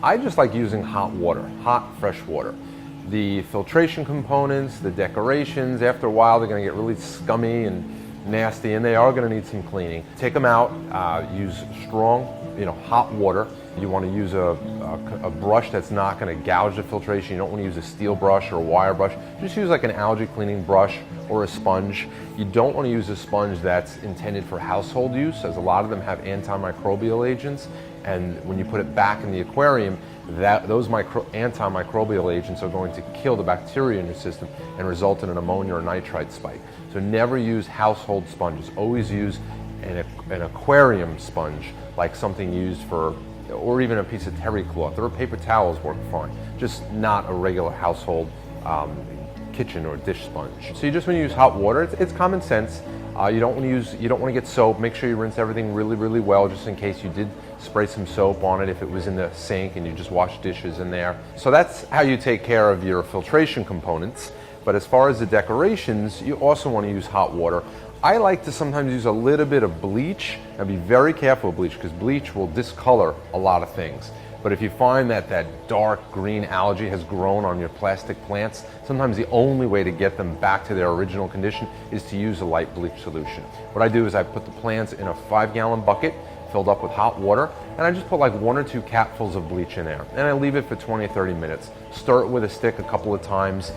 I just like using hot water, hot, fresh water. The filtration components, the decorations, after a while they're going to get really scummy and nasty, and they are going to need some cleaning. Take them out, use strong, hot water. You want to use a brush that's not going to gouge the filtration. You don't want to use a steel brush or a wire brush. Just use like an algae cleaning brush or a sponge. You don't want to use a sponge that's intended for household use, as a lot of them have antimicrobial agents, and when you put it back in the aquarium, those antimicrobial agents are going to kill the bacteria in your system and result in an ammonia or nitrate spike. So never use household sponges. Always use an aquarium sponge, like something used for, or even a piece of terry cloth, or paper towels work fine. Just not a regular household kitchen or dish sponge. So you just want to use hot water. It's common sense. You don't want to get soap. Make sure you rinse everything really, really well, just in case you did spray some soap on it if it was in the sink and you just washed dishes in there. So that's how you take care of your filtration components. But as far as the decorations, you also want to use hot water. I like to sometimes use a little bit of bleach, and be very careful with bleach, because bleach will discolor a lot of things. But if you find that that dark green algae has grown on your plastic plants, sometimes the only way to get them back to their original condition is to use a light bleach solution. What I do is I put the plants in a 5-gallon bucket filled up with hot water, and I just put like 1 or 2 capfuls of bleach in there, and I leave it for 20 or 30 minutes. Stir it with a stick a couple of times.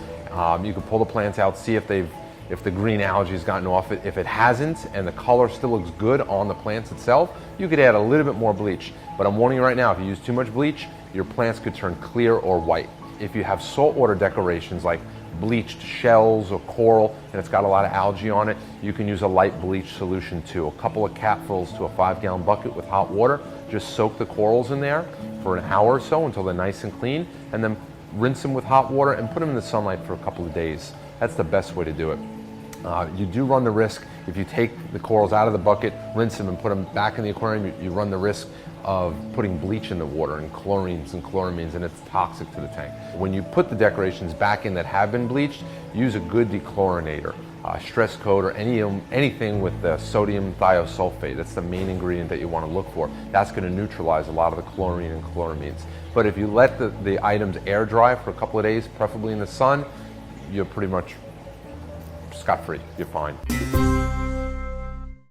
You can pull the plants out, see if the green algae has gotten off it. If it hasn't and the color still looks good on the plants itself, you could add a little bit more bleach. But I'm warning you right now, if you use too much bleach, your plants could turn clear or white. If you have saltwater decorations like bleached shells or coral and it's got a lot of algae on it, you can use a light bleach solution too. A couple of capfuls to a 5-gallon bucket with hot water. Just soak the corals in there for an hour or so until they're nice and clean, and then rinse them with hot water and put them in the sunlight for a couple of days. That's the best way to do it. You do run the risk, if you take the corals out of the bucket, rinse them and put them back in the aquarium, you run the risk of putting bleach in the water and chlorines and chloramines, and it's toxic to the tank. When you put the decorations back in that have been bleached, use a good dechlorinator, stress coat, or anything with the sodium thiosulfate. That's the main ingredient that you want to look for. That's going to neutralize a lot of the chlorine and chloramines. But if you let the items air dry for a couple of days, preferably in the sun, you're pretty much scot-free. You're fine.